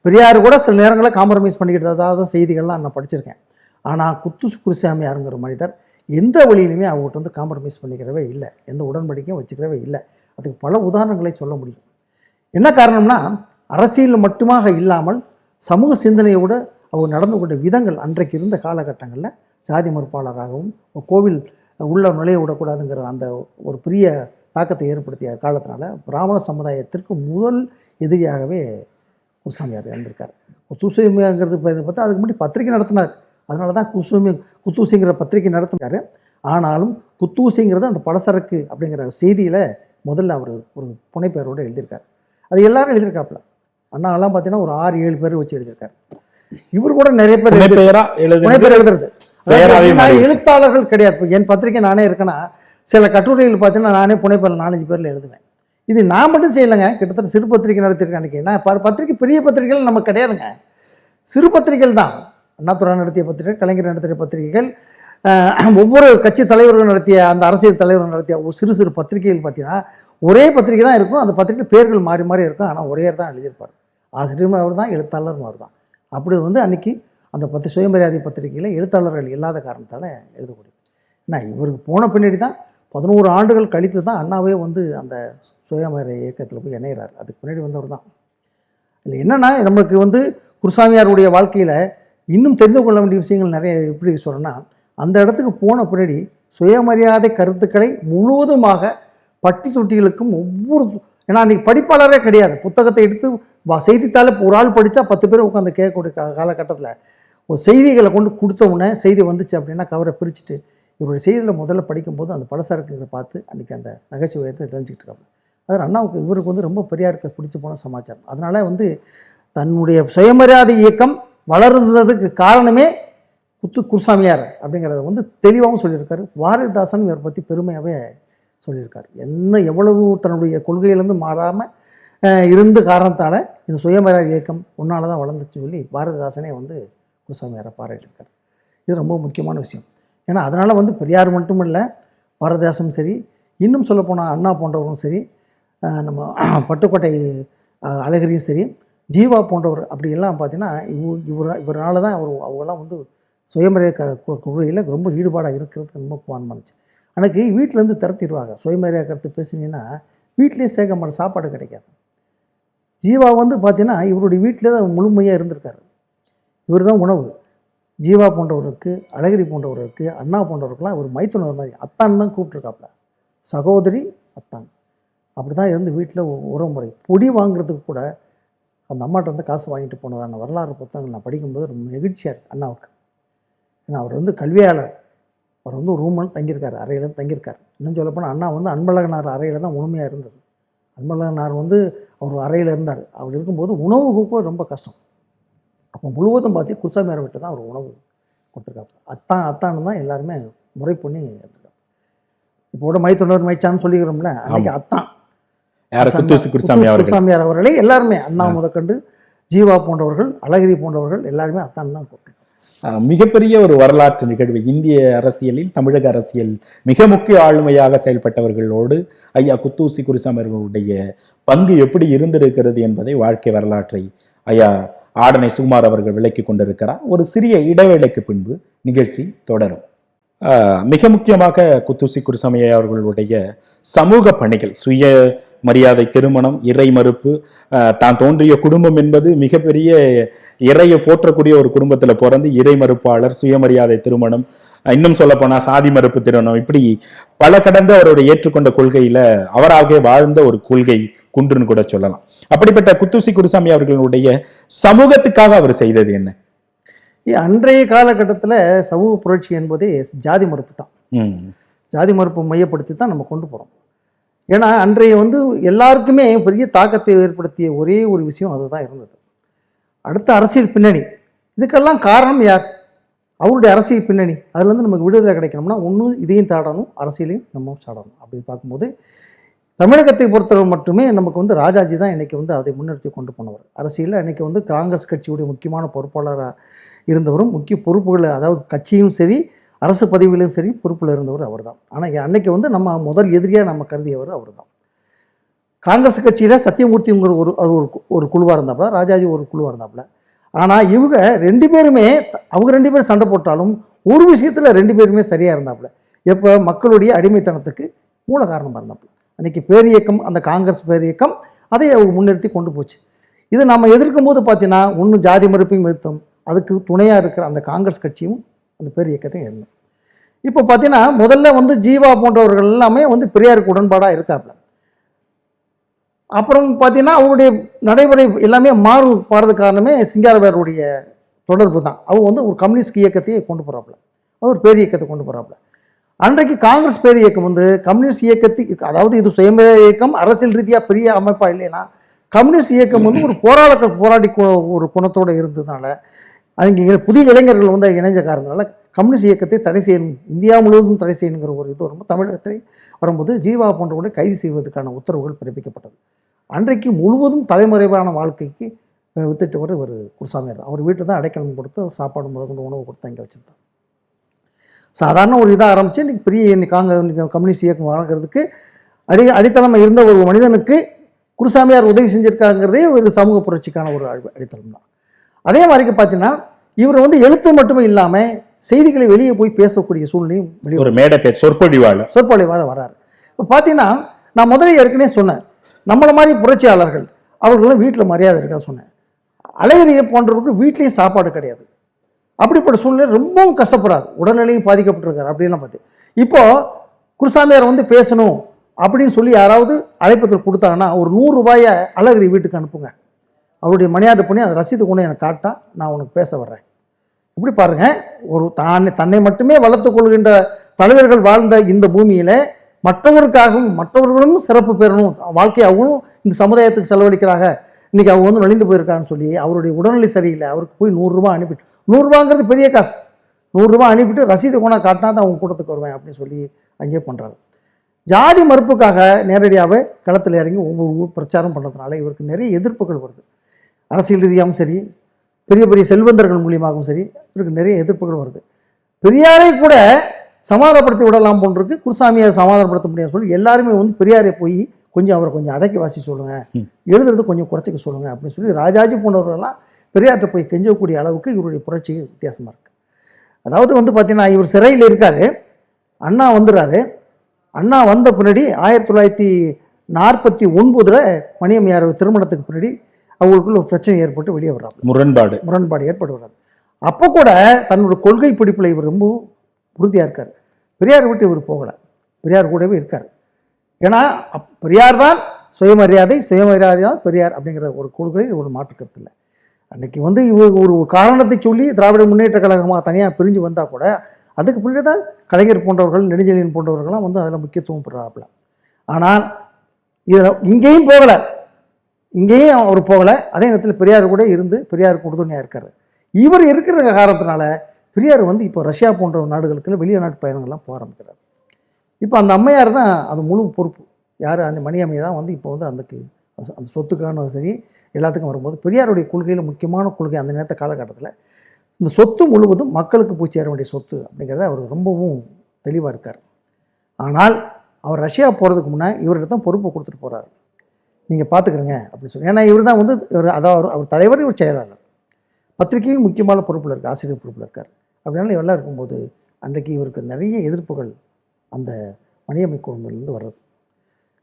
பெரியார் கூட சில நேரங்களில் காம்ப்ரமைஸ் பண்ணிக்கிட்டதாக செய்திகள்லாம் நான் படிச்சிருக்கேன். ஆனால் குத்துசு குருசாமியாருங்கிற மனிதர் எந்த வழியிலுமே அவங்ககிட்ட வந்து காம்ப்ரமைஸ் பண்ணிக்கிறவே இல்லை, எந்த உடன்படிக்கையும் வச்சுக்கிறவே இல்லை. அதுக்கு பல உதாரணங்களை சொல்ல முடியும். என்ன காரணம்னா அரசியல் மட்டுமாக இல்லாமல் சமூக சிந்தனையோடு அவர் நடந்து கொண்ட விதங்கள் அன்றைக்கு இருந்த காலகட்டங்களில் ஜாதி மறுப்பாளராகவும் கோவில் உள்ள நுழைய விடக்கூடாதுங்கிற அந்த ஒரு பெரிய தாக்கத்தை ஏற்படுத்திய காலத்தினால பிராமண சமுதாயத்திற்கு முதல் எதிரியாகவே குருசாமியார் இருந்திருக்கார். குத்துசாமியாங்கிறது பார்த்தா அதுக்கு முன்னாடி பத்திரிகை நடத்தினார். அதனால தான் குத்தூசிங்கிற பத்திரிகை நடத்தினார். ஆனாலும் குத்தூசிங்கிறது அந்த பலசரக்கு அப்படிங்கிற செய்தியில் முதல்ல அவர் ஒரு புனைப்பெயரோடு எழுதியிருக்கார். அது எல்லாரும் எழுதியிருக்காப்புல. அண்ணாலாம் பார்த்தீங்கன்னா ஒரு 6-7 பேர் வச்சு எழுதியிருக்காரு. இவர் கூட நிறைய பேர் புனைப்பெயர் எழுதுறது. எழுத்தாளர்கள் கிடையாது. இப்போ என் பத்திரிகை நானே இருக்கேன்னா சில கட்டுரைகள் பார்த்தீங்கன்னா நானே புனைப்பெயர் 4-5 பேரில் எழுதுவேன். இது நான் மட்டும் செய்யலைங்க, கிட்டத்தட்ட சிறு பத்திரிகை நடத்தியிருக்கேன். அன்றைக்கி நான் பத்திரிகை பெரிய பத்திரிகைகள் நமக்கு கிடையாதுங்க, சிறு பத்திரிகைகள் தான். அண்ணாதுரை நடத்திய பத்திரிகை, கலைஞர் நடத்திய பத்திரிகைகள், ஒவ்வொரு கட்சி தலைவர்கள் நடத்திய அந்த அரசியல் தலைவர்கள் நடத்திய சிறு சிறு பத்திரிகைகள் பார்த்தீங்கன்னா ஒரே பத்திரிகை தான் இருக்கும். அந்த பத்திரிகை பேர்கள் மாறி மாறி இருக்கும். ஆனால் ஒரே தான் எழுதியிருப்பார். ஆசிரியரும் அவர் தான், எழுத்தாளரும் அவர் தான். அப்படி வந்து அன்றைக்கி அந்த சுயமரியாதை பத்திரிகையில் எழுத்தாளர்கள் இல்லாத காரணத்தால் எழுதக்கூடியது. ஏன்னா இவருக்கு போன பின்னாடி தான் 11 ஆண்டுகள் கழித்து தான் அண்ணாவே வந்து அந்த சுயமரியாதை இயக்கத்தில் போய் இணைகிறார். அதுக்கு பின்னாடி வந்தவர் தான். இல்லை என்னென்னா நமக்கு வந்து குருசாமியாருடைய வாழ்க்கையில் இன்னும் தெரிந்து கொள்ள வேண்டிய விஷயங்கள் நிறைய. எப்படி சொல்கிறேன்னா அந்த இடத்துக்கு போன பின்னாடி சுயமரியாதை கருத்துக்களை முழுவதுமாக பட்டி தொட்டிகளுக்கும் ஒவ்வொரு, ஏன்னா அன்றைக்கி படிப்பாளரே கிடையாது. புத்தகத்தை எடுத்து செய்தித்தாளை ஒரு ஆள் படித்தா 10 பேர் உட்காந்து கேட்கக்கூடிய காலகட்டத்தில் ஒரு செய்திகளை கொண்டு கொடுத்த உடனே செய்தி வந்துச்சு அப்படின்னா கவரை பிரிச்சுட்டு இவருடைய செய்தியில் முதல்ல படிக்கும்போது அந்த பலசரக்குகளை பார்த்து அன்றைக்கி அந்த நகைச்சுவையத்தை தெரிஞ்சுக்கிட்டு இருக்காங்க. அதில் அண்ணாவுக்கு இவருக்கு வந்து ரொம்ப பெரியாருக்கு பிடிச்சி போன சமாச்சாரம். அதனால் வந்து தன்னுடைய சுயமரியாதை இயக்கம் வளர்ந்ததுக்கு காரணமே குருசாமியார் அப்படிங்கிறத வந்து தெளிவாகவும் சொல்லியிருக்காரு. பாரதிதாசன் இவரை பற்றி பெருமையாகவே சொல்லியிருக்காரு. எவ்வளவு தன்னுடைய கொள்கையிலேருந்து மாறாமல் இருந்த காரணத்தால் இந்த சுயமரியாதை இயக்கம் உன்னால தான் வளர்ந்துச்சு சொல்லி பாரதிதாசனே வந்து குருசாமியாரை பாராட்டியிருக்காரு. இது ரொம்ப முக்கியமான விஷயம். ஏன்னா அதனால் வந்து பெரியார் மட்டும் இல்லை, பாரதிதாசனும் சரி, இன்னும் சொல்லப்போனால் அண்ணா போன்றவரும் சரி, நம்ம பட்டுக்கோட்டை அழகிரியும் சரி, ஜீவா போன்றவர் அப்படியெல்லாம் பார்த்தீங்கன்னா இவரால் தான் அவங்கெல்லாம் வந்து சுயமரியாதை கொள்கையில் ரொம்ப ஈடுபாடாக இருக்கிறதுக்கு ரொம்ப குவான்மானுச்சு. அன்றைக்கி வீட்டிலேருந்து திறத்திடுவாங்க. சுயமரியாதை கருத்து பேசுனீங்கன்னா வீட்டிலே சேர்க்க சாப்பாடு கிடைக்காது. ஜீவா வந்து பார்த்தீங்கன்னா இவருடைய வீட்டிலே தான் முழுமையாக இருந்திருக்காரு. இவர் தான் உணவு. ஜீவா போன்றவருக்கு, அழகிரி போன்றவருக்கு, அண்ணா போன்றவருக்கெல்லாம் இவர் மைத்துனர் மாதிரி அத்தான் தான் கூப்பிட்ருக்காப்புல. சகோதரி அத்தான் அப்படி தான் இருந்து வீட்டில் உறவு முறை. பொடி வாங்குறதுக்கு கூட அந்த அம்மாட்ட வந்து காசு வாங்கிட்டு போனதான வரலாறு புத்தகங்கள் நான் படிக்கும்போது ரொம்ப நெகிழ்ச்சியாக இருக்குது அண்ணாவுக்கு. ஏன்னா அவர் வந்து கல்வியாளர். அவர் வந்து ஒரு ரூமில் தங்கியிருக்காரு, அறையில் தங்கியிருக்கார். இன்னும் சொல்லப்போனால் அண்ணா வந்து அன்பழகனார் அறையில் தான் முழுமையாக இருந்தது. அன்பழகனார் வந்து அவர் அறையில் இருந்தார். அவர் இருக்கும்போது உணவுக்கு ரொம்ப கஷ்டம். அப்போ முழுவதும் பார்த்து குருசாமியாரை விட்டு தான் அவர் உணவு கொடுத்துருக்காரு. அத்தான்னு தான் எல்லாருமே முறை பண்ணி எடுத்துருக்காரு. இப்போட மைத்துனர் மைச்சான்னு சொல்லிக்கிறோம்ல, அன்றைக்கி அத்தான் குருசாமியார் அவர்களே எல்லாருமே அண்ணா முதற்கண்டு ஜீவா போன்றவர்கள், அழகிரி போன்றவர்கள் எல்லாருமே அத்தான் தான் கூப்பிட்டு. மிகப்பெரிய ஒரு வரலாற்று நிகழ்வு. இந்திய அரசியலில் தமிழக அரசியல் மிக முக்கிய ஆளுமையாக செயல்பட்டவர்களோடு ஐயா குத்தூசி குருசாமி அவர்களுடைய பங்கு எப்படி இருந்திருக்கிறது என்பதை, வாழ்க்கை வரலாற்றை ஐயா ஆடனை சுகுமார் அவர்கள் விளக்கி கொண்டிருக்கிறார். ஒரு சிறிய இடைவேளைக்கு பின்பு நிகழ்ச்சி தொடரும். மிக முக்கியமாக குத்தூசி குருசாமி அவர்களுடைய சமூக பணிகள், சுய மரியாதை திருமணம், இறை மறுப்பு, தான் தோன்றிய குடும்பம் என்பது மிகப்பெரிய இறையை போற்றக்கூடிய ஒரு குடும்பத்துல பிறந்து இறை மறுப்பாளர், சுயமரியாதை திருமணம், இன்னும் சொல்ல போனா சாதி மறுப்பு திருமணம், இப்படி பல கடந்து அவருடைய ஏற்றுக்கொண்ட கொள்கையில அவராகவே வாழ்ந்த ஒரு கொள்கை குன்றுன்னு கூட சொல்லலாம். அப்படிப்பட்ட குத்தூசி குருசாமி அவர்களுடைய சமூகத்துக்காக அவர் செய்தது என்ன? அன்றைய காலகட்டத்தில் சமூக புரட்சி என்பதே ஜாதி மறுப்பு தான். ஜாதி மறுப்பு மையப்படுத்தி தான் நம்ம கொண்டு போகிறோம். ஏன்னா அன்றைய எல்லாருக்குமே பெரிய தாக்கத்தை ஏற்படுத்திய ஒரே ஒரு விஷயம் அதுதான் இருந்தது. அடுத்த அரசியல் பின்னணி, இதுக்கெல்லாம் காரணம் யார்? அவருடைய அரசியல் பின்னணி. அதுலேருந்து நமக்கு விடுதலை கிடைக்கணும்னா ஒன்று இதையும் தாடணும், அரசியலையும் நம்ம சாடணும். அப்படி பார்க்கும்போது தமிழகத்தை பொறுத்தவரை மட்டுமே நமக்கு ராஜாஜி தான் இன்றைக்கி அதை முன்னிறுத்தி கொண்டு போனவர். அரசியலில் இன்றைக்கி காங்கிரஸ் கட்சியுடைய முக்கியமான பொறுப்பாளராக இருந்தவரும், முக்கிய பொறுப்புகளை, அதாவது கட்சியும் சரி அரசு பதவியிலும் சரி பொறுப்பில் இருந்தவர் அவர் தான். ஆனால் அன்றைக்கி நம்ம முதல் எதிரியாக நம்ம கருதியவர் அவர் தான். காங்கிரஸ் கட்சியில் சத்தியமூர்த்திங்கிற ஒரு குழுவாக இருந்தாப்புல, ராஜாஜி ஒரு குழுவாக இருந்தாப்புல. ஆனால் இவங்க ரெண்டு பேருமே, அவங்க ரெண்டு பேரும் சண்டை போட்டாலும் ஒரு விஷயத்தில் ரெண்டு பேருமே சரியாக இருந்தாப்புல. எப்போ மக்களுடைய அடிமைத்தனத்துக்கு மூல காரணமாக இருந்தாப்புல. அன்றைக்கி பேரியக்கம், அந்த காங்கிரஸ் பேரியக்கம் அதை அவங்க முன்னிறுத்தி கொண்டு போச்சு. இதை நம்ம எதிர்க்கும் போது பார்த்தீங்கன்னா ஒன்று ஜாதி மறுப்பையும் எதிர்த்தோம், அதுக்கு துணையாக இருக்கிற அந்த காங்கிரஸ் கட்சியும் அந்த பேரியக்கத்தையும் இருந்தோம். இப்போ பார்த்தீங்கன்னா முதல்ல ஜீவா போன்றவர்கள் எல்லாமே பெரியாருக்கு உடன்பாடாக இருக்காப்புல. அப்புறம் பார்த்தீங்கன்னா அவருடைய நடைமுறை எல்லாமே மாறுபாடுறது காரணமே சிங்காரவேலருடைய தொடர்பு தான். அவங்க ஒரு கம்யூனிஸ்ட் இயக்கத்தையே கொண்டு போகிறாப்புல, அவர் பேரியக்கத்தை கொண்டு போகிறாப்புல. அன்றைக்கு காங்கிரஸ் பேரியக்கம் கம்யூனிஸ்ட் இயக்கத்துக்கு, அதாவது இது சுயமரியாதை இயக்கம் அரசியல் ரீதியாக பெரிய அமைப்பாக இல்லைன்னா கம்யூனிஸ்ட் இயக்கம் ஒரு போராடி ஒரு குணத்தோடு இருந்ததுனால, அங்கே புதிய இளைஞர்கள் இணைஞ்ச காரணத்தினால கம்யூனிஸ்ட் இயக்கத்தை தடை செய்யணும், இந்தியா முழுவதும் தடை செய்யணுங்கிற ஒரு இது வரும்போது தமிழகத்தை வரும்போது ஜீவா போன்றவர்களை கைது செய்வதற்கான உத்தரவுகள் பிறப்பிக்கப்பட்டது. அன்றைக்கு முழுவதும் தலைமுறைவான வாழ்க்கைக்கு வித்துட்டு ஒரு குருசாமியார் தான். அவர் வீட்டில் தான் அடைக்கலம் கொடுத்து சாப்பாடு முதற்கொண்டு உணவு கொடுத்து அங்கே வச்சுருந்தார். சாதாரண ஒரு இதாக ஆரம்பித்து இன்றைக்கி பெரிய கம்யூனிஸ்ட் இயக்கம் வளர்க்குறதுக்கு அடித்தளமாக இருந்த ஒரு மனிதனுக்கு குருசாமியார் உதவி செஞ்சுருக்காங்கிறதே ஒரு சமூக புரட்சிக்கான ஒரு அடித்தளம் தான். அதே மாதிரிக்கு பார்த்தீங்கன்னா இவர் எழுத்து மட்டுமே இல்லாமல் செய்திகளை வெளியே போய் பேசக்கூடிய சூழ்நிலையும் வெளியே ஒரு மேடை சொற்பொழிவாளர் வராரு. இப்போ பார்த்தீங்கன்னா நான் முதல்ல ஏற்கனவே சொன்னேன், நம்மளை மாதிரி புரட்சியாளர்கள் அவர்களும் வீட்டில் மரியாதை இருக்காது சொன்னேன். அழகிரியை போன்றவருக்கு வீட்லேயும் சாப்பாடு கிடையாது. அப்படிப்பட்ட சூழ்நிலை ரொம்பவும் கஷ்டப்படுறாரு, உடல்நிலையும் பாதிக்கப்பட்டிருக்காரு. அப்படின்லாம் பார்த்து இப்போது குருசாமியார் பேசணும் அப்படின்னு சொல்லி யாராவது அழைப்பத்தில் கொடுத்தாங்கன்னா ஒரு 100 ரூபாயை அழகிரி வீட்டுக்கு அனுப்புங்க, அவருடைய மணியாடு பண்ணி அந்த ரசீது கொண்டு எனக்கு காட்டா நான் உனக்கு பேச வர்றேன். இப்படி பாருங்க, ஒரு தன்னை மட்டுமே வளர்த்து கொள்கின்ற தலைவர்கள் வாழ்ந்த இந்த பூமியில மற்றவருக்காகவும் மற்றவர்களும் சிறப்பு பெறணும், வாழ்க்கையை அவங்களும் இந்த சமுதாயத்துக்கு செலவழிக்கிறாங்க, இன்னைக்கு அவங்க நலிந்து போயிருக்கான்னு சொல்லி அவருடைய உடல்நிலை சரியில்லை, அவருக்கு போய் 100 ரூபாய் அனுப்பிட்டு, 100 ரூபாங்கிறது பெரிய காசு, 100 ரூபாய் அனுப்பிட்டு ரசீது கொண்டா காட்டினா தான் அவங்க கூட்டத்துக்கு வருவேன் அப்படின்னு சொல்லி அங்கேயே பண்ணுறாரு. ஜாதி மறுப்புக்காக நேரடியாகவே களத்தில் இறங்கி ஒவ்வொரு ஊர் பிரச்சாரம் பண்ணுறதுனால இவருக்கு நிறைய எதிர்ப்புகள் வருது. அரசியல் ரீதியாகவும் சரி, பெரிய பெரிய செல்வந்தர்கள் மூலியமாகவும் சரி, இவருக்கு நிறைய எதிர்ப்புகள் வருது. பெரியாரை கூட சமாதானப்படுத்தி விடலாம் போன்றிருக்கு, குருசாமியை சமாதானப்படுத்த முடியாது சொல்லி எல்லாருமே பெரியாரை போய் அவரை கொஞ்சம் அடக்கி வாசி சொல்லுங்கள், எழுதுறது கொஞ்சம் குறைச்சிக்க சொல்லுங்கள் அப்படின்னு சொல்லி ராஜாஜி போன்றவர்களெல்லாம் பெரியார்கிட்ட போய் கெஞ்சக்கூடிய அளவுக்கு இவருடைய புரட்சி வித்தியாசமாக இருக்குது. அதாவது பார்த்தீங்கன்னா இவர் சிறையில் இருக்காரு, அண்ணா வந்துடுறாரு. அண்ணா வந்த பின்னாடி 1949 மணியம்மையார் திருமணத்துக்கு பின்னாடி அவங்களுக்குள்ள ஒரு பிரச்சனை ஏற்பட்டு வெளியே வர்றாங்க, முரண்பாடு ஏற்பட்டு வர்றாரு. அப்போ கூட தன்னோட கொள்கை பிடிப்பில் இவர் ரொம்ப உறுதியாக இருக்கார். பெரியார் விட்டு இவர் போகலை, பெரியார் கூடவே இருக்கார். ஏன்னா பெரியார் தான் சுயமரியாதை தான் பெரியார் அப்படிங்கிற ஒரு கொள்கை ஒரு மாற்றுக்கிறது இல்லை. அன்றைக்கி இவர் ஒரு காரணத்தை சொல்லி திராவிட முன்னேற்ற கழகமாக தனியாக பிரிஞ்சு வந்தால் கூட அதுக்கு பின்னாடி தான் கலைஞர் போன்றவர்கள், நெடுஞ்செழியன் போன்றவர்கள்லாம் அதில் முக்கியத்துவம் பெறாப்புல. ஆனால் இதில் இங்கேயும் போகலை, இங்கேயும் அவர் போகலை, அதே நேரத்தில் பெரியார் கூட இருந்து பெரியாருக்கு உறுதுணையாக இருக்கார். இவர் இருக்கிற காரணத்தினால பெரியார் இப்போ ரஷ்யா போன்ற நாடுகளுக்கு வெளிநாட்டு பயணங்கள்லாம் போக ஆரம்பிக்கிறார். இப்போ அந்த அம்மையார் தான் அது முழு பொறுப்பு. யார்? அந்த மணி அம்மையை தான் இப்போ அதுக்கு அந்த சொத்துக்கான சரி எல்லாத்துக்கும் வரும்போது பெரியாருடைய கொள்கையில் முக்கியமான கொள்கை அந்த நேரத்த காலகட்டத்தில் இந்த சொத்து முழுவதும் மக்களுக்கு போய் சேர வேண்டிய சொத்து அப்படிங்கிறத அவர் ரொம்பவும் தெளிவாக இருக்கார். ஆனால் அவர் ரஷ்யா போகிறதுக்கு முன்னாடி இவர்கிட்ட தான் பொறுப்பை கொடுத்துட்டு போகிறார், நீங்கள் பார்த்துக்கிறங்க அப்படின்னு சொல்லி. ஏன்னா இவர் தான் அதாவது அவர் தலைவர், இவர் செயலாளர், பத்திரிகையில் முக்கியமான பொறுப்பில் இருக்கார், ஆசிரியர் பொறுப்பில் இருக்கார். அப்படினால இவரெல்லாம் இருக்கும்போது அன்றைக்கு இவருக்கு நிறைய எதிர்ப்புகள் அந்த மணியம்மை குழுமத்திலிருந்து வர்றது.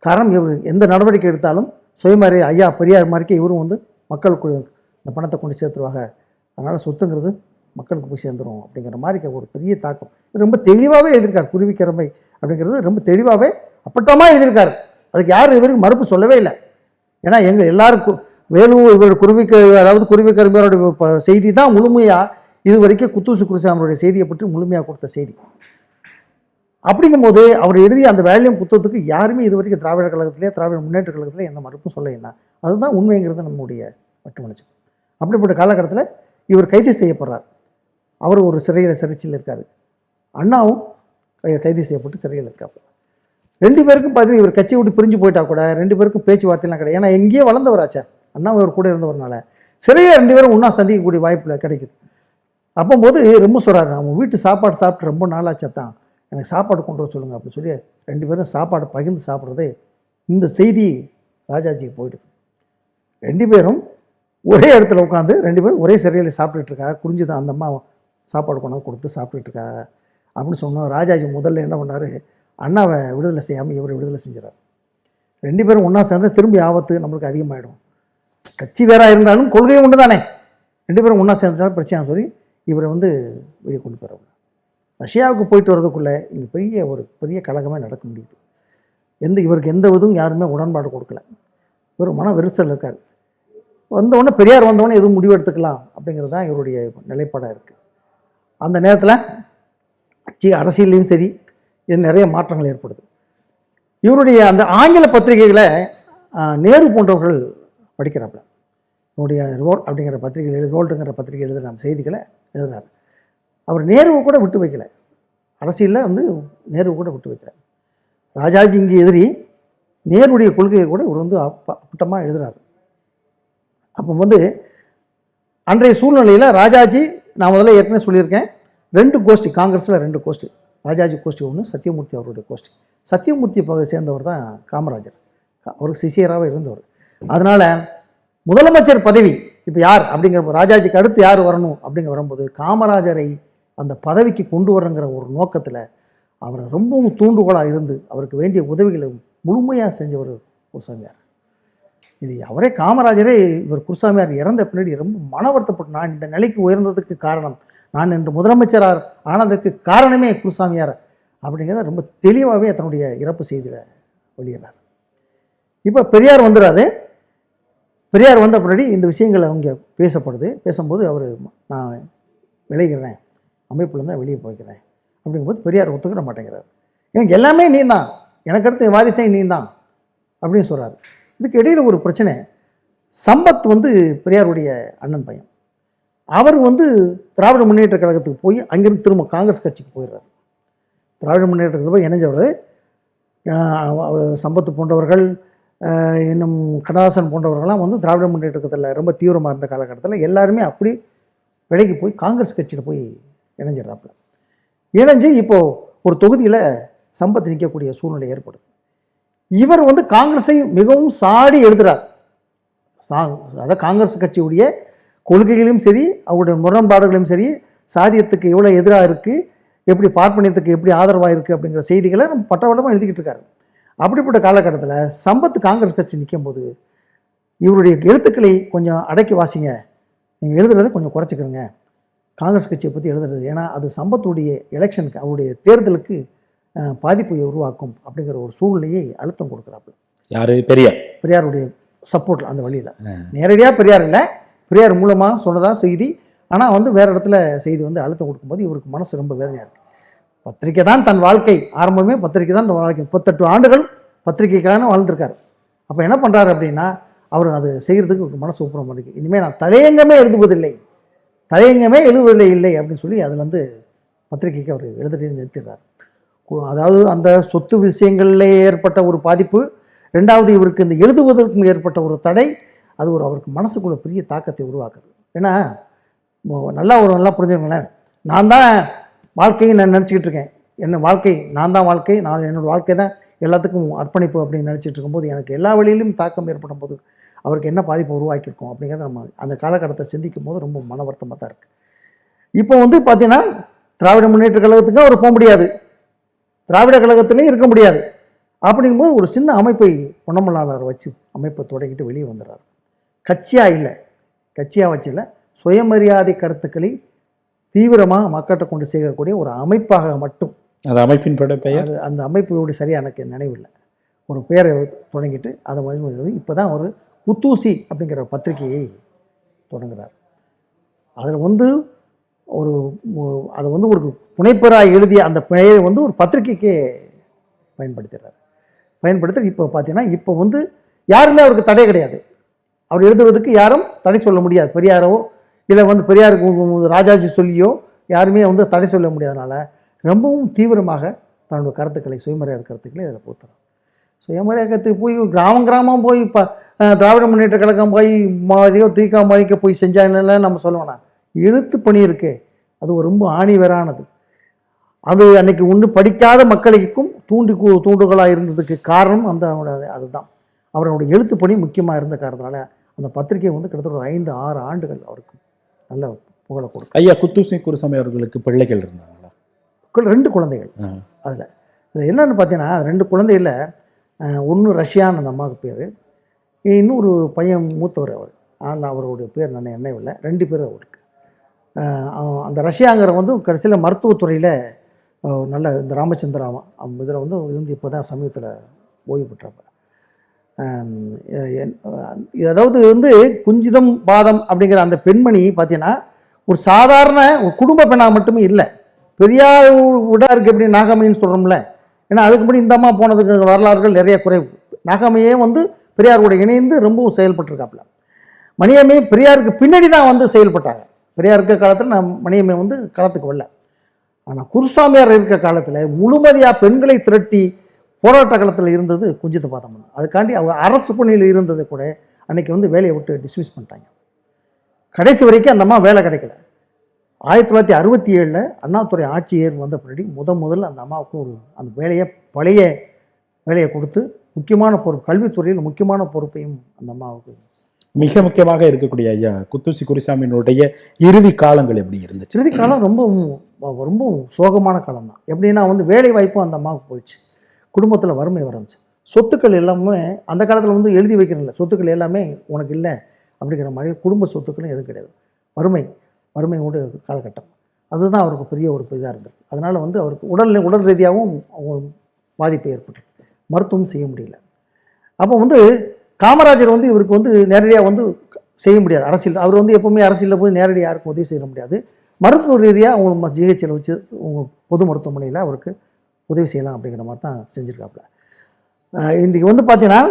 காரணம், இவர் எந்த நடவடிக்கை எடுத்தாலும் சுயமாரி ஐயா பெரியார் மாதிரிக்கே இவரும் வந்து மக்களுக்கு இந்த பணத்தை கொண்டு சேர்த்துருவாங்க, அதனால் சொத்துங்கிறது மக்களுக்கு போய் சேர்ந்துடும் அப்படிங்கிற மாதிரி ஒரு பெரிய தாக்கம். ரொம்ப தெளிவாகவே எழுதியிருக்கார். குருவிக்கரம்பை அப்படிங்கிறது ரொம்ப தெளிவாகவே அப்பட்டமாக எழுதியிருக்காரு. அதுக்கு யாரும் இவருக்கு மறுப்பு சொல்லவே இல்லை. ஏன்னா எங்கள் எல்லாருக்கும் இவர் குருவிக்கரம்பையோட செய்தி தான் முழுமையாக இது வரைக்கும் குத்தூசு குருசாமியோடைய செய்தியை பற்றி முழுமையாக கொடுத்த செய்தி. அப்படிங்கும்போது அவர் எழுதிய அந்த வேலையும் புத்தகத்துக்கு யாருமே இது வரைக்கும் திராவிட கழகத்திலே திராவிட முன்னேற்ற கழகத்திலே எந்த மறுப்பும் சொல்லைன்னா அதுதான் உண்மைங்கிறது நம்முடைய மட்டுமணிச்சம். அப்படிப்பட்ட காலகட்டத்தில் இவர் கைது செய்யப்படுறார். அவர் ஒரு சிறைச்சில் இருக்கார். அண்ணாவும் கைது செய்யப்பட்டு சிறையில் இருக்காப்புல. 2 பேருக்கும் பார்த்தீங்கன்னா இவர் கட்சி விட்டு பிரிஞ்சு போயிட்டா கூட 2 பேருக்கும் பேச்சுவார்த்தைலாம் கிடையாது. ஏன்னா எங்கேயோ வளர்ந்தவராச்சா, அண்ணா அவர் கூட இருந்தவர்னால சிறையில் 2 பேரும் ஒன்றா சந்திக்கக்கூடிய வாய்ப்பில் கிடைக்குது. அப்போது ரொம்ப சொல்கிறாரு, அவங்க வீட்டு சாப்பாடு சாப்பிட்டு ரொம்ப நாளாச்சா தான், எனக்கு சாப்பாடு கொண்டு வர சொல்லுங்கள் அப்படின்னு சொல்லி 2 பேரும் சாப்பாடு பகிர்ந்து சாப்பிட்றது இந்த செய்தி ராஜாஜிக்கு போயிடுது. 2 பேரும் ஒரே இடத்துல உட்காந்து 2 பேரும் ஒரே சிறையில் சாப்பிட்டுட்டு இருக்கா. குறிஞ்சி தான் அந்த அம்மா சாப்பாடு கொண்டாந்து கொடுத்து சாப்பிட்டுட்டு இருக்கா அப்படின்னு சொன்னோம். ராஜாஜி முதல்ல என்ன பண்ணார், அண்ணாவை விடுதலை செய்யாமல் இவரை விடுதலை செஞ்சிடார். 2 பேரும் ஒன்றா சேர்ந்து திரும்பி ஆபத்து நம்மளுக்கு அதிகமாகிடும். கட்சி வேறாக இருந்தாலும் கொள்கையும் ஒன்று தானே. 2 பேரும் ஒன்றா சேர்ந்துட்டாலும் பிரச்சனை சொல்லி இவரை வந்து வெளியே கொண்டு போகிறாங்க. ரஷ்யாவுக்கு போயிட்டு வர்றதுக்குள்ளே இங்கே பெரிய கலகமே நடக்க முடியுது. இவருக்கு எந்த இதுவும் யாருமே உடன்பாடு கொடுக்கல. இவர் மன வெறுசல் இருக்கார். வந்தவுடனே பெரியார் வந்தவுடனே எதுவும் முடிவு எடுத்துக்கலாம் அப்படிங்கிறது தான் இவருடைய நிலைப்பாடாக இருக்குது. அந்த நேரத்தில் அரசியலையும் சரி இது நிறைய மாற்றங்கள் ஏற்படுது. இவருடைய அந்த ஆங்கில பத்திரிகைகளை நேரு போன்றவர்கள் படிக்கிறாப்புல. இவருடைய ரோல் அப்படிங்கிற பத்திரிகைகள், ரோல்டுங்கிற பத்திரிகை எழுதுகிற அந்த செய்திகளை எழுதுனார். அவர் நேருவை கூட விட்டு வைக்கல. அரசியலில் வந்து நேருவை கூட விட்டு வைக்கல. ராஜாஜி இங்கே எதிரி, நேருடைய கொள்கையை கூட இவர் வந்து அப்பட்டமாக எழுதுகிறார். அப்போ வந்து அன்றைய சூழ்நிலையில் ராஜாஜி, நான் முதல்ல ஏற்கனவே சொல்லியிருக்கேன், 2 கோஷ்டி, காங்கிரஸில் 2 கோஷ்டி, ராஜாஜி கோஷ்டி ஒன்று, சத்தியமூர்த்தி அவருடைய கோஷ்டி. சத்தியமூர்த்தி சேர்ந்தவர் தான் காமராஜர், அவருக்கு சிஷியராக இருந்தவர். அதனால் முதலமைச்சர் பதவி இப்போ யார் அப்படிங்கிற, ராஜாஜிக்கு அடுத்து யார் வரணும் அப்படிங்கிற வரும்போது காமராஜரை அந்த பதவிக்கு கொண்டு வரங்கிற ஒரு நோக்கத்தில் அவர் ரொம்பவும் தூண்டுகோலாக இருந்து அவருக்கு வேண்டிய உதவிகளை முழுமையாக செஞ்சவர் குருசாமியார். இது அவரே காமராஜரே இவர் குருசாமியார் இறந்த பின்னாடி ரொம்ப மன வருத்தப்பட்டு, நான் இந்த நிலைக்கு உயர்ந்ததுக்கு காரணம், நான் இன்று முதலமைச்சராக ஆனதற்கு காரணமே குருசாமியார் அப்படிங்கிறத ரொம்ப தெளிவாகவே தன்னுடைய இறப்பு செய்தியில் வெளியிடுறார். இப்போ பெரியார் வந்துடுறாரு. பெரியார் வந்த பின்னாடி இந்த விஷயங்கள் அவங்க பேசும்போது அவர், நான் விளைகிறேன், அமைப்புலேருந்து தான் வெளியே போய்க்கிறேன் அப்படிங்கும்போது பெரியார் ஒத்துக்கிற மாட்டேங்கிறார். எனக்கு எல்லாமே நீ தான், எனக்கு அடுத்த வாரிசை நீ தான் அப்படின்னு சொல்கிறார். இதுக்கு இடையில் ஒரு பிரச்சனை. சம்பத் வந்து பெரியாருடைய அண்ணன் பையன். அவர் வந்து திராவிட முன்னேற்ற கழகத்துக்கு போய் அங்கிருந்து திரும்ப காங்கிரஸ் கட்சிக்கு போயிடுறார். திராவிட முன்னேற்றத்தில் போய் இணைஞ்சவர் அவர் சம்பத்து போன்றவர்கள், இன்னும் கண்ணதாசன் போன்றவர்கள்லாம் வந்து திராவிட முன்னேற்றத்தில் ரொம்ப தீவிரமாக இருந்த காலகட்டத்தில் எல்லாருமே அப்படி விலைக்கு போய் காங்கிரஸ் கட்சியில் போய் இணைஞ்சிடறாப்புல. இணைஞ்சு இப்போது ஒரு தொகுதியில் சம்பத் நிற்கக்கூடிய சூழ்நிலை ஏற்படுது. இவர் வந்து காங்கிரஸை மிகவும் சாடி எழுதுகிறார். அதாவது காங்கிரஸ் கட்சியுடைய கொள்கைகளையும் சரி, அவருடைய முரண்பாடுகளையும் சரி, சாதியத்துக்கு எவ்வளோ எதிராக இருக்குது, எப்படி பார்ப்பனியத்துக்கு எப்படி ஆதரவாக இருக்குது அப்படிங்கிற செய்திகளை நம்ம பட்டவட்டமாக எழுதிக்கிட்டு இருக்காரு. அப்படிப்பட்ட காலகட்டத்தில் சம்பத் காங்கிரஸ் கட்சி நிற்கும் போது இவருடைய எழுத்துக்களை கொஞ்சம் அடக்கி வாசிங்க, நீங்கள் எழுதுறதை கொஞ்சம் குறைச்சிக்கிறங்க, காங்கிரஸ் கட்சியை பற்றி எழுதுறது, ஏன்னா அது சம்பத்துடைய எலெக்ஷனுக்கு, அவருடைய தேர்தலுக்கு பாதிப்பை உருவாக்கும் அப்படிங்கிற ஒரு சூழ்நிலையை அழுத்தம் கொடுக்குறாப்புல. யாரு? பெரியாருடைய சப்போர்ட்டில், அந்த வழியில் நேரடியாக பெரியார் இல்லை, பெரியார் மூலமாக சொன்னதாக செய்தி. ஆனால் வந்து வேறு இடத்துல செய்தி வந்து அழுத்தம் கொடுக்கும்போது இவருக்கு மனசு ரொம்ப வேதனையாக இருக்குது. பத்திரிக்கை தான் தன் வாழ்க்கை, ஆரம்பமே பத்திரிக்கை தான் வாழ்க்கை. 38 ஆண்டுகள் பத்திரிக்கைக்கான வாழ்ந்துருக்கார். அப்போ என்ன பண்ணுறாரு அப்படின்னா, அவர் அது செய்கிறதுக்கு மனசு ஒப்புறம் இருக்குது. இனிமேல் நான் தலையங்கமே எழுதுவதில்லை அப்படின்னு சொல்லி அதில் வந்து பத்திரிக்கைக்கு அவர் எழுதுறதை நிறுத்திடுறார். அதாவது அந்த சொத்து விஷயங்களில் ஏற்பட்ட ஒரு பாதிப்பு, 2வது இவருக்கு இந்த எழுதுவதற்கும் ஏற்பட்ட ஒரு தடை, அது அவருக்கு மனசுக்குள்ள பெரிய தாக்கத்தை உருவாக்குது. ஏன்னா நல்லா புரிஞ்சுக்கங்களேன், நான் தான் வாழ்க்கையை நான் நினச்சிக்கிட்டு இருக்கேன், என்ன வாழ்க்கை நான் தான் வாழ்க்கை, நான் என்னோடய வாழ்க்கை தான் எல்லாத்துக்கும் அர்ப்பணிப்பு அப்படின்னு நினச்சிட்டு இருக்கும்போது எனக்கு எல்லா வழியிலும் தாக்கம் ஏற்படும் போது அவருக்கு என்ன பாதிப்பு உருவாக்கியிருக்கோம் அப்படிங்கிறத நம்ம அந்த காலகட்டத்தை சிந்திக்கும் போது ரொம்ப மன வருத்தமாக தான் இருக்குது. இப்போ வந்து பார்த்தீங்கன்னா திராவிட முன்னேற்ற கழகத்துக்கும் அவர் போக முடியாது, திராவிட கழகத்திலையும் இருக்க முடியாது. அப்படிங்கும்போது ஒரு சின்ன அமைப்பை பொன்னமலாளர் வச்சு அமைப்பை தொடங்கிட்டு வெளியே வந்துடுறார். கட்சியாக இல்லை, கட்சியாக வச்சில்ல, சுயமரியாதை கருத்துக்களை தீவிரமாக மக்கள்கிட்ட கொண்டு சேர்க்கக்கூடிய ஒரு அமைப்பாக மட்டும். அந்த அமைப்பின் பெயர், அந்த அமைப்போடு சரியாக எனக்கு நினைவில்லை, ஒரு பேரை தொடங்கிட்டு அதை இப்போ தான் ஒரு குத்தூசி அப்படிங்கிற பத்திரிகையை தொடங்குகிறார். அதில் வந்து ஒரு அதை வந்து ஒரு புனைப்பெறாக எழுதிய அந்த பெயரை வந்து ஒரு பத்திரிகைக்கே பயன்படுத்தி இப்போ பார்த்தீங்கன்னா இப்போ வந்து யாருமே அவருக்கு தடை கிடையாது. அவர் எழுதுவதற்கு யாரும் தடை சொல்ல முடியாது. பெரியாரோ இல்லை வந்து பெரியாருக்கு ராஜாஜி சொல்லியோ யாருமே வந்து தடை சொல்ல முடியாதனால ரொம்பவும் தீவிரமாக தன்னுடைய கருத்துக்களை, சுயமரியாதை கருத்துக்களை அதில் போத்துறார். சுயமரியாதை கருத்துக்கு போய் கிராமம் போய் இப்போ திராவிட முன்னேற்ற கழகம் போய் மாதிரியோ திக மாதிரிக்க போய் செஞ்சாங்கன்னு நம்ம சொல்லுவோம்னா, எழுத்து பணி இருக்கே அது ரொம்ப ஆணிவேரானது. அது அன்னைக்கு ஒன்று படிக்காத மக்களுக்கும் தூண்டுகோலாக இருந்ததுக்கு காரணம் அதுதான். அவருடைய எழுத்து பணி முக்கியமாக இருந்த காரணத்தினால அந்த பத்திரிகை வந்து கிட்டத்தட்ட ஒரு 5-6 ஆண்டுகள் அவருக்கு நல்ல புகழை கொடுக்கும். ஐயா குத்தூசி குருசாமி அவர்களுக்கு பிள்ளைகள் இருந்தாங்களா? 2 குழந்தைகள். அதில் என்னன்னு பார்த்தீங்கன்னா 2 குழந்தைகளில் ஒன்று ரஷ்யான்னு அந்த அம்மாவுக்கு பேர், இன்னொரு பையன் மூத்தவர் அவர், அவருடைய பேர் நான் நினைவில்லை. 2 பேர் அவருக்கு. அந்த ரஷ்யாங்கிற வந்து கடைசியில் மருத்துவத்துறையில் நல்ல இந்த ராமச்சந்திராமா இதில் வந்து இருந்து இப்போ தான் சமீபத்தில் ஓய்வு பெற்றப்ப. அதாவது வந்து குஞ்சிதம் பாதம் அப்படிங்கிற அந்த பெண்மணி பார்த்தீங்கன்னா ஒரு சாதாரண ஒரு குடும்ப பெண்ணாக மட்டுமே இல்லை, பெரியார் விட இருக்குது எப்படி நாகம்மைன்னு சொல்கிறோம்ல. ஏன்னா அதுக்கு முன்னாடி இந்த அம்மா போனதுக்கு வரலாறுகள் நிறைய குறைவு. நாகம்மையே வந்து பெரியாரோட இணைந்து ரொம்பவும் செயல்பட்டுருக்காப்புல. மணியம்மை பெரியாருக்கு பின்னாடி தான் வந்து செயல்பட்டாங்க. பெரியார் இருக்கிற காலத்தில் மணியம்மை வந்து களத்துக்கு வரல. ஆனால் குருசாமியார் இருக்கிற காலத்தில் முழுமதியாக பெண்களை திரட்டி போராட்ட காலத்தில் இருந்தது குஞ்சித பாதம். அதுக்காண்டி அவங்க அரசு பணியில் இருந்தது கூட அன்றைக்கி வந்து வேலையை விட்டு டிஸ்மிஸ் பண்ணிட்டாங்க. கடைசி வரைக்கும் அந்த அம்மா வேலை கிடைக்கல. 1967 அண்ணாதுரை ஆட்சியர் வந்த பின்னாடி முதல்ல அந்த அம்மாவுக்கு அந்த பழைய வேலையை கொடுத்து முக்கியமான பொறுப்பு, கல்வித்துறையில் முக்கியமான பொறுப்பையும் அந்த அம்மாவுக்கு. மிக முக்கியமாக இருக்கக்கூடிய ஐயா குத்தூசி குருசாமியினுடைய இறுதி காலங்கள் எப்படி இருந்துச்சு? இறுதி காலம் ரொம்ப சோகமான காலம் தான். எப்படின்னா வந்து வேலை வாய்ப்பும் அந்த அம்மாவுக்கு போயிடுச்சு, குடும்பத்தில் வறுமை வரமிச்சு, சொத்துக்கள் எல்லாமே அந்த காலத்தில் வந்து எழுதி வைக்கிறதில்ல, சொத்துக்கள் எல்லாமே உனக்கு இல்லை அப்படிங்கிற மாதிரி, குடும்ப சொத்துக்களும் எதுவும் கிடையாது. வறுமையோட காலகட்டம் அதுதான் அவருக்கு பெரிய ஒரு இதாக இருந்திருக்கு. அதனால் வந்து அவருக்கு உடல் ரீதியாகவும் பாதிப்பு ஏற்பட்டு மருத்துவம் செய்ய முடியல. அப்போ வந்து காமராஜர் வந்து இவருக்கு வந்து நேரடியாக வந்து செய்ய முடியாது அரசியல். அவர் வந்து எப்போவுமே அரசியலில் போய் நேரடியாக யாருக்கும் உதவி செய்ய முடியாது. மருத்துவ ரீதியாக அவங்க ஜிஹெச்சில் வச்சு உங்கள் பொது மருத்துவமனையில் அவருக்கு உதவி செய்யலாம் அப்படிங்கிற மாதிரி தான் செஞ்சுருக்காப்புல. இன்றைக்கி வந்து பார்த்தீங்கன்னா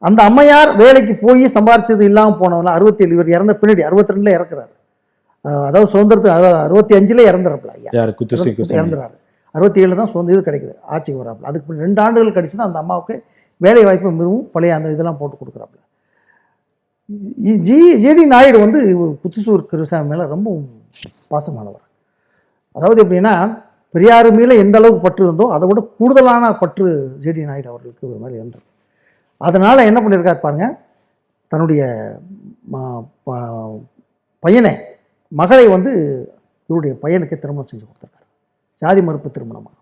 அந்த அம்மையார் வேலைக்கு போய் சம்பாரிச்சது இல்லாமல் போனவங்க 67, இவர் இறந்த பின்னாடி 62 இறக்குறாரு. அதாவது சுதந்திரத்துக்கு 65 இறந்துறாப்புல. இறந்துறாரு. 67 தான் சுதந்திரம் கிடைக்குது, ஆட்சிக்கு வராப்புல. அதுக்கு 2 ஆண்டுகள் கழிச்சு தான் அந்த அம்மாவுக்கு வேலை வாய்ப்பு மிகவும் பழைய அந்த இதெல்லாம் போட்டு கொடுக்குறாப்புல. ஜிடி நாயுடு வந்து குத்துசூர் குருசாமி மேலே ரொம்ப பாசமானவர். அதாவது எப்படின்னா பெரியார் மேலே எந்த அளவுக்கு பற்று இருந்தோ அதை விட கூடுதலான பற்று ஜிடி நாயுடு அவர்களுக்கு ஒரு மாதிரி இருந்தது. அதனால் என்ன பண்ணியிருக்காரு பாருங்கள், தன்னுடைய மகளை வந்து இவருடைய பையனுக்கு திருமணம் செஞ்சு கொடுத்துருக்காரு. சாதி மறுப்பு திருமணமாக.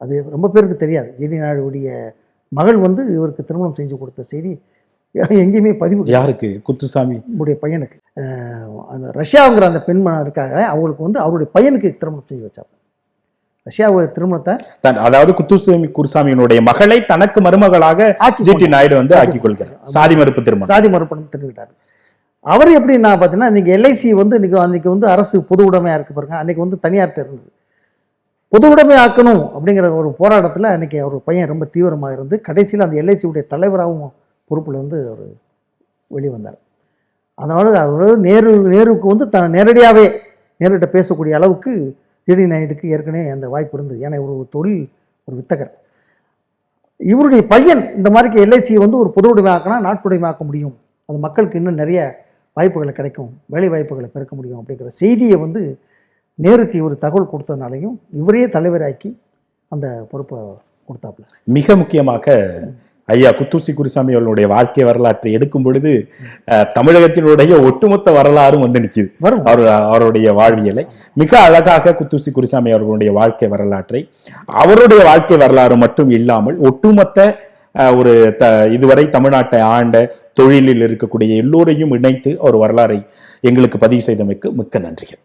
அது ரொம்ப பேருக்கு தெரியாது. ஜிடி நாயுடைய மகள் வந்து இவருக்கு திருமணம் செஞ்சு கொடுத்த செய்தி எங்கேயுமே பதிவு. யாருக்கு? குத்துசாமி உடைய பையனுக்கு. அந்த ரஷ்யாங்கிற அந்த பெண்மணம் இருக்காங்க, அவங்களுக்கு வந்து அவருடைய பையனுக்கு திருமணம் செஞ்சு வச்சாங்க. ரஷ்யாவுடைய திருமணத்தை அதாவது குத்துசாமி குருசாமியினுடைய மகளை தனக்கு மருமகளாக ஜிடி நாயுடு வந்து ஆக்கி கொள்கிறார். சாதி மறுப்பு திருமணம். அவர் எப்படி நான் பார்த்தீங்கன்னா இன்றைக்கி எல்ஐசி வந்து அன்றைக்கி வந்து அரசு பொது உடைமையாக இருக்குது பாருங்க. அன்றைக்கி வந்து தனியார்கிட்ட இருந்தது. பொது உடைமை ஆக்கணும் அப்படிங்கிற ஒரு போராட்டத்தில் அன்றைக்கி அவர் பையன் ரொம்ப தீவிரமாக இருந்து கடைசியில் அந்த எல்ஐசியுடைய தலைவராகவும் பொறுப்பில் வந்து அவர் வெளிவந்தார். அதனால் அவர் நேருக்கு வந்து நேரடியாகவே நேரிட்ட பேசக்கூடிய அளவுக்கு ஜிடி நாயுடுக்கு ஏற்கனவே அந்த வாய்ப்பு இருந்தது. ஏன்னா ஒரு தொழில் ஒரு வித்தகர். இவருடைய பையன் இந்த மாதிரி எல்ஐசியை வந்து ஒரு பொது உடைமை ஆக்கினா நாட்டுடைமை ஆக்க முடியும், அது மக்களுக்கு இன்னும் நிறைய வாய்ப்புகளை கிடைக்கும், வேலை வாய்ப்புகளை பெருக்க முடியும் அப்படிங்கிற செய்தியை வந்து நேருக்கு இவர் தகவல் கொடுத்ததுனாலையும் இவரையே தலைவராக்கி அந்த பொறுப்பை கொடுத்தாப்புல. மிக முக்கியமாக ஐயா குத்தூசி குருசாமி அவர்களுடைய வாழ்க்கை வரலாற்றை எடுக்கும் பொழுது தமிழகத்தினுடைய ஒட்டுமொத்த வரலாறும் வந்து நிற்குது. அவருடைய வாழ்வியலை மிக அழகாக குத்தூசி குருசாமி அவர்களுடைய வாழ்க்கை வரலாற்றை, அவருடைய வாழ்க்கை வரலாறு மட்டும் இல்லாமல் ஒட்டுமொத்த ஒரு இதுவரை தமிழ்நாட்டை ஆண்ட தொழிலில் இருக்கக்கூடிய எல்லோரையும் இணைத்து ஒரு வரலாறை எங்களுக்கு பதிவு செய்தமைக்கு மிக்க நன்றிகள்.